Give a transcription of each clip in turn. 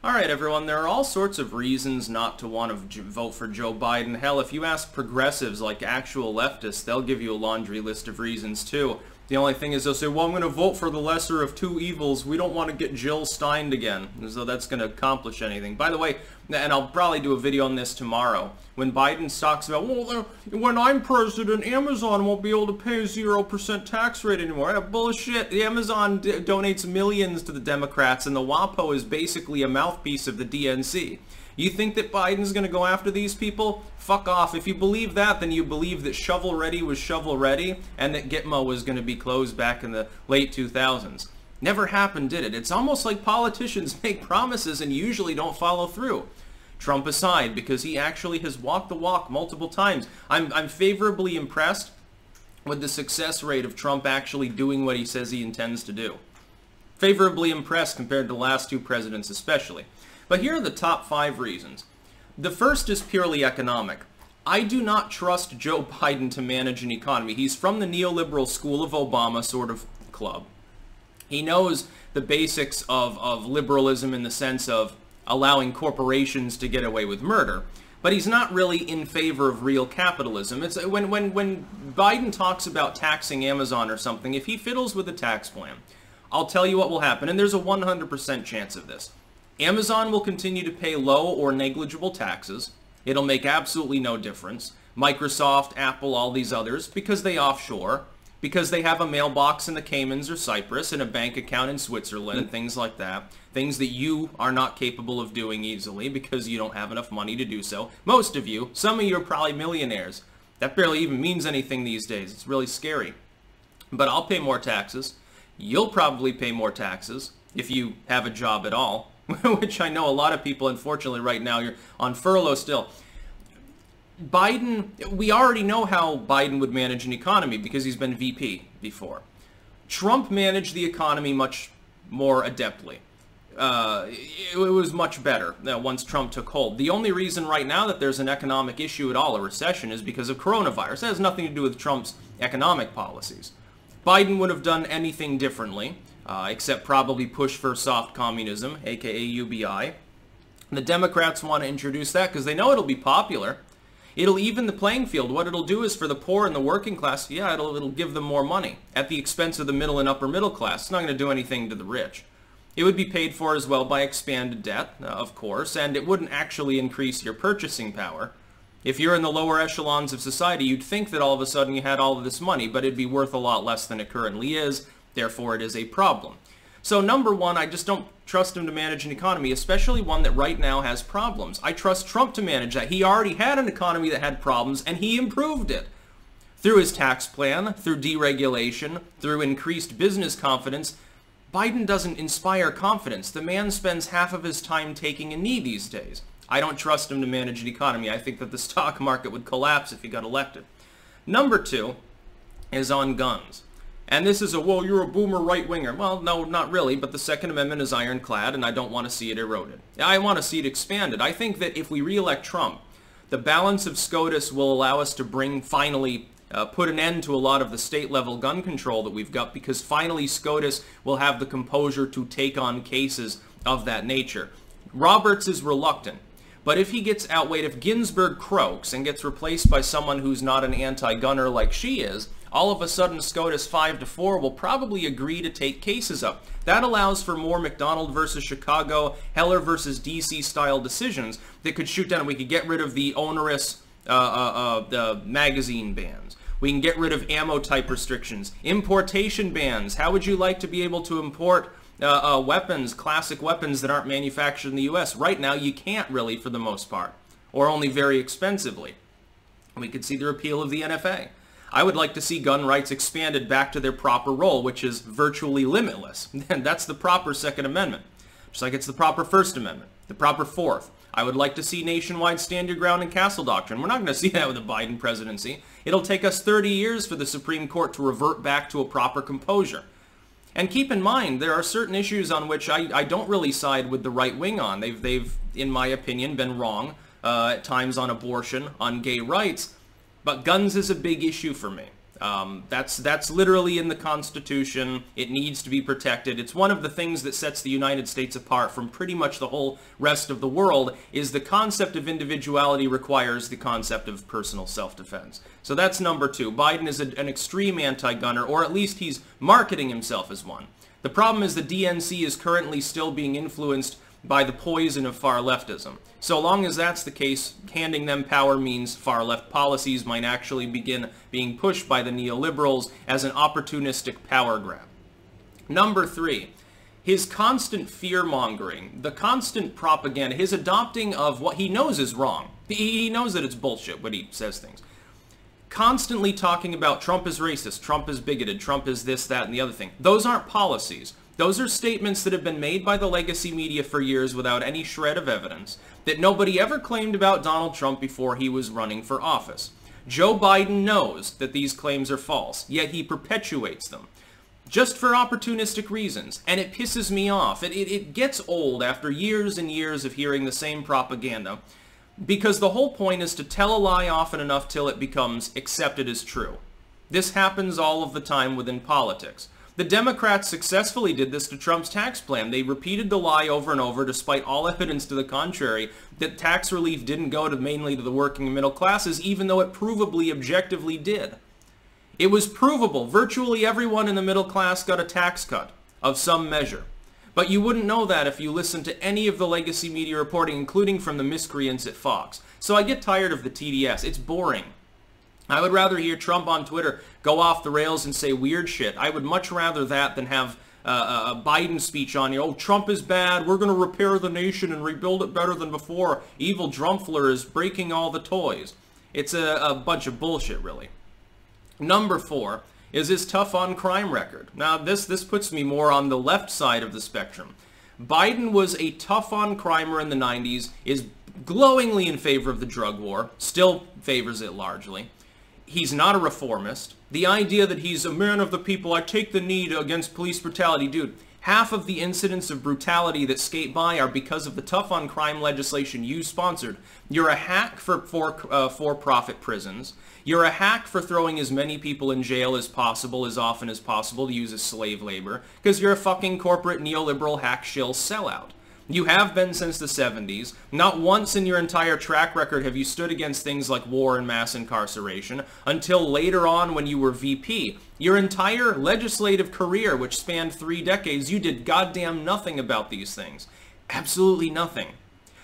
Alright everyone, there are all sorts of reasons not to want to vote for Joe Biden. Hell, if you ask progressives like actual leftists, they'll give you a laundry list of reasons too. The only thing is they'll say, well, I'm going to vote for the lesser of two evils. We don't want to get Jill Stein again, as though that's going to accomplish anything. By the way, and I'll probably do a video on this tomorrow, when Biden talks about, well, when I'm president, Amazon won't be able to pay a 0% tax rate anymore. Bullshit. Amazon donates millions to the Democrats, and the WAPO is basically a mouthpiece of the DNC. You think that Biden's going to go after these people? Fuck off. If you believe that, then you believe that Shovel Ready was Shovel Ready and that Gitmo was going to be closed back in the late 2000s. Never happened, did it? It's almost like politicians make promises and usually don't follow through. Trump aside, because he actually has walked the walk multiple times. I'm favorably impressed with the success rate of Trump actually doing what he says he intends to do. Favorably impressed compared to the last two presidents especially. But here are the top 5 reasons. The first is purely economic. I do not trust Joe Biden to manage an economy. He's from the neoliberal school of Obama sort of club. He knows the basics of liberalism in the sense of allowing corporations to get away with murder. But he's not really in favor of real capitalism. It's when Biden talks about taxing Amazon or something, if he fiddles with the tax plan, I'll tell you what will happen, and there's a 100% chance of this. Amazon will continue to pay low or negligible taxes. It'll make absolutely no difference. Microsoft, Apple, all these others, because they offshore, because they have a mailbox in the Caymans or Cyprus and a bank account in Switzerland and things like that. Things that you are not capable of doing easily because you don't have enough money to do so. Most of you, some of you are probably millionaires. That barely even means anything these days. It's really scary. But I'll pay more taxes. You'll probably pay more taxes if you have a job at all. Which I know a lot of people, unfortunately, right now, you're on furlough still. Biden, we already know how Biden would manage an economy because he's been VP before. Trump managed the economy much more adeptly. It was much better once Trump took hold. The only reason right now that there's an economic issue at all, a recession, is because of coronavirus. That has nothing to do with Trump's economic policies. Biden would have done anything differently. Except probably push for soft communism, aka UBI. The Democrats want to introduce that because they know it'll be popular. It'll even the playing field. What it'll do is for the poor and the working class, yeah, it'll give them more money at the expense of the middle and upper middle class. It's not going to do anything to the rich. It would be paid for as well by expanded debt, of course, and it wouldn't actually increase your purchasing power. If you're in the lower echelons of society, you'd think that all of a sudden you had all of this money, but it'd be worth a lot less than it currently is. Therefore, it is a problem. So number one, I just don't trust him to manage an economy, especially one that right now has problems. I trust Trump to manage that. He already had an economy that had problems, and he improved it. Through his tax plan, through deregulation, through increased business confidence. Biden doesn't inspire confidence. The man spends half of his time taking a knee these days. I don't trust him to manage an economy. I think that the stock market would collapse if he got elected. Number 2 is on guns. And this is well, you're a boomer right-winger. Well, no, not really, but the Second Amendment is ironclad, and I don't want to see it eroded. I want to see it expanded. I think that if we re-elect Trump, the balance of SCOTUS will allow us to finally put an end to a lot of the state-level gun control that we've got, because finally SCOTUS will have the composure to take on cases of that nature. Roberts is reluctant. But if he gets outweighed, if Ginsburg croaks and gets replaced by someone who's not an anti-gunner like she is, all of a sudden SCOTUS 5-4 will probably agree to take cases up. That allows for more McDonald versus Chicago, Heller versus DC style decisions that could shoot down. We could get rid of the onerous the magazine bans. We can get rid of ammo type restrictions. Importation bans. How would you like to be able to import weapons, classic weapons that aren't manufactured in the U.S.? Right now, you can't really for the most part, or only very expensively. We could see the repeal of the NFA. I would like to see gun rights expanded back to their proper role, which is virtually limitless. And that's the proper Second Amendment, just like it's the proper First Amendment, the proper Fourth. I would like to see nationwide stand your ground and castle doctrine. We're not going to see that with the Biden presidency. It'll take us 30 years for the Supreme Court to revert back to a proper composure. And keep in mind, there are certain issues on which I don't really side with the right wing on. They've, in my opinion, been wrong at times on abortion, on gay rights. But guns is a big issue for me. That's literally in the Constitution. It needs to be protected. It's one of the things that sets the United States apart from pretty much the whole rest of the world, is the concept of individuality requires the concept of personal self-defense. So that's number two. Biden is an extreme anti-gunner, or at least he's marketing himself as one. The problem is the DNC is currently still being influenced by the poison of far leftism. So long as that's the case, handing them power means far left policies might actually begin being pushed by the neoliberals as an opportunistic power grab. Number three, his constant fear-mongering, the constant propaganda, his adopting of what he knows is wrong. He knows that it's bullshit when he says things. Constantly talking about Trump is racist, Trump is bigoted, Trump is this, that, and the other thing. Those aren't policies. Those are statements that have been made by the legacy media for years without any shred of evidence that nobody ever claimed about Donald Trump before he was running for office. Joe Biden knows that these claims are false, yet he perpetuates them, just for opportunistic reasons, and it pisses me off. It gets old after years and years of hearing the same propaganda, because the whole point is to tell a lie often enough till it becomes accepted as true. This happens all of the time within politics. The Democrats successfully did this to Trump's tax plan. They repeated the lie over and over, despite all evidence to the contrary, that tax relief didn't go mainly to the working and middle classes, even though it provably, objectively did. It was provable. Virtually everyone in the middle class got a tax cut of some measure. But you wouldn't know that if you listened to any of the legacy media reporting, including from the miscreants at Fox. So I get tired of the TDS. It's boring. I would rather hear Trump on Twitter go off the rails and say weird shit. I would much rather that than have a Biden speech on, oh, Trump is bad, we're going to repair the nation and rebuild it better than before. Evil Drumpfler is breaking all the toys. It's a bunch of bullshit, really. Number four is his tough on crime record. Now, this puts me more on the left side of the spectrum. Biden was a tough on crimer in the 90s, is glowingly in favor of the drug war, still favors it largely. He's not a reformist. The idea that he's a man of the people, I take the knee against police brutality, dude, half of the incidents of brutality that skate by are because of the tough on crime legislation you sponsored. You're a hack for for-profit prisons. You're a hack for throwing as many people in jail as possible, as often as possible, to use as slave labor, because you're a fucking corporate neoliberal hack shill sellout. You have been since the 70s. Not once in your entire track record have you stood against things like war and mass incarceration until later on when you were VP. Your entire legislative career, which spanned 3 decades, you did goddamn nothing about these things. Absolutely nothing.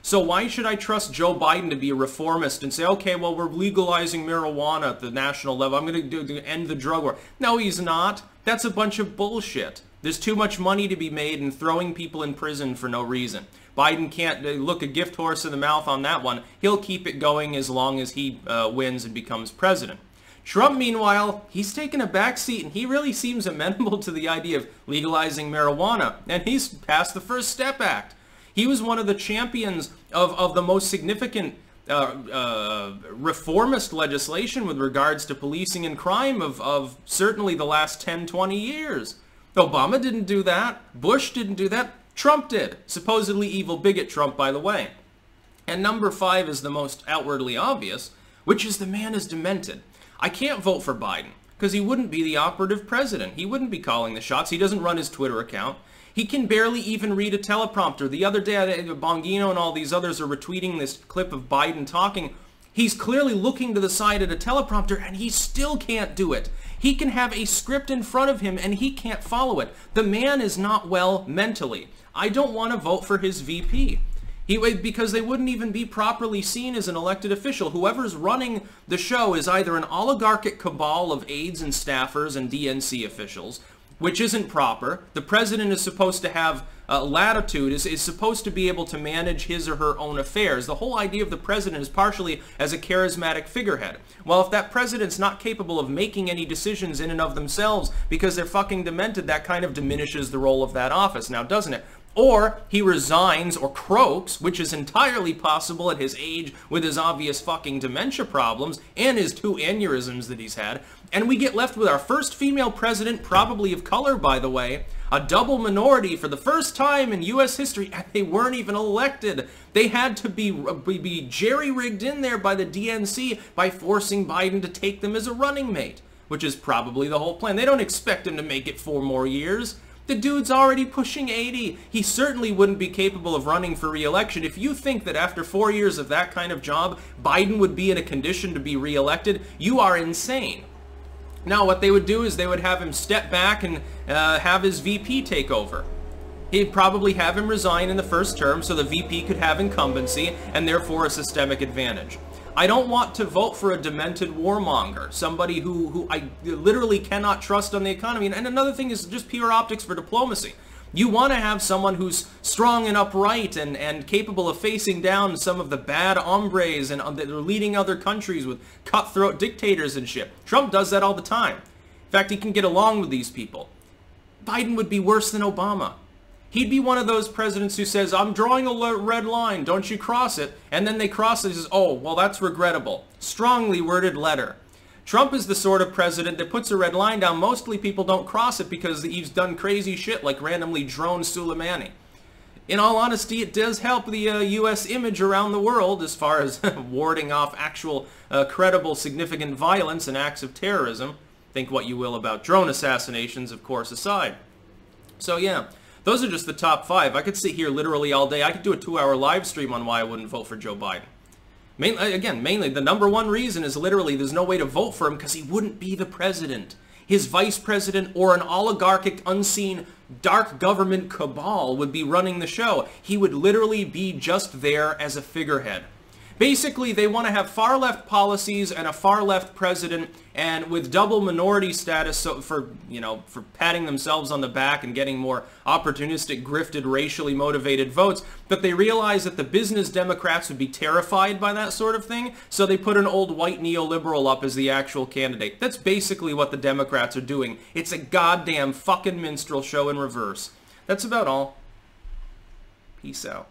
So why should I trust Joe Biden to be a reformist and say, okay, well, we're legalizing marijuana at the national level. I'm going to end the drug war. No, he's not. That's a bunch of bullshit. There's too much money to be made in throwing people in prison for no reason. Biden can't look a gift horse in the mouth on that one. He'll keep it going as long as he wins and becomes president. Trump, meanwhile, he's taken a backseat and he really seems amenable to the idea of legalizing marijuana. And he's passed the First Step Act. He was one of the champions of the most significant reformist legislation with regards to policing and crime of certainly the last 10, 20 years. Obama didn't do that. Bush didn't do that. Trump did. Supposedly evil bigot Trump, by the way. And number 5 is the most outwardly obvious, which is the man is demented. I can't vote for Biden because he wouldn't be the operative president. He wouldn't be calling the shots. He doesn't run his Twitter account. He can barely even read a teleprompter. The other day, Bongino and all these others are retweeting this clip of Biden talking. He's clearly looking to the side at a teleprompter, and he still can't do it. He can have a script in front of him, and he can't follow it. The man is not well mentally. I don't want to vote for his VP. Because they wouldn't even be properly seen as an elected official. Whoever's running the show is either an oligarchic cabal of aides and staffers and DNC officials, which isn't proper. The president is supposed to have latitude, is supposed to be able to manage his or her own affairs. The whole idea of the president is partially as a charismatic figurehead. Well, if that president's not capable of making any decisions in and of themselves because they're fucking demented, that kind of diminishes the role of that office now, doesn't it? Or he resigns or croaks, which is entirely possible at his age with his obvious fucking dementia problems and his 2 aneurysms that he's had, and we get left with our first female president, probably of color, by the way, a double minority for the first time in U.S. history, and they weren't even elected. They had to be jerry-rigged in there by the DNC by forcing Biden to take them as a running mate. which is probably the whole plan. They don't expect him to make it 4 more years. The dude's already pushing 80. He certainly wouldn't be capable of running for re-election. If you think that after 4 years of that kind of job, Biden would be in a condition to be re-elected, you are insane. Now, what they would do is they would have him step back and have his VP take over. He'd probably have him resign in the first term so the VP could have incumbency and therefore a systemic advantage. I don't want to vote for a demented warmonger, somebody who I literally cannot trust on the economy. And another thing is just pure optics for diplomacy. You want to have someone who's strong and upright and capable of facing down some of the bad hombres and that are leading other countries with cutthroat dictators and shit. Trump does that all the time. In fact, he can get along with these people. Biden would be worse than Obama. He'd be one of those presidents who says, I'm drawing a red line, don't you cross it? And then they cross it and says, oh, well, that's regrettable. Strongly worded letter. Trump is the sort of president that puts a red line down. Mostly people don't cross it because he's done crazy shit like randomly drone Soleimani. In all honesty, it does help the U.S. image around the world as far as warding off actual credible significant violence and acts of terrorism. Think what you will about drone assassinations, of course, aside. So yeah. Those are just the top 5. I could sit here literally all day. I could do a 2-hour live stream on why I wouldn't vote for Joe Biden. Mainly, the number one reason is literally there's no way to vote for him because he wouldn't be the president. His vice president or an oligarchic, unseen, dark government cabal would be running the show. He would literally be just there as a figurehead. Basically, they want to have far-left policies and a far-left president, and with double minority status so for patting themselves on the back and getting more opportunistic, grifted, racially motivated votes. But they realize that the business Democrats would be terrified by that sort of thing, so they put an old white neoliberal up as the actual candidate. That's basically what the Democrats are doing. It's a goddamn fucking minstrel show in reverse. That's about all. Peace out.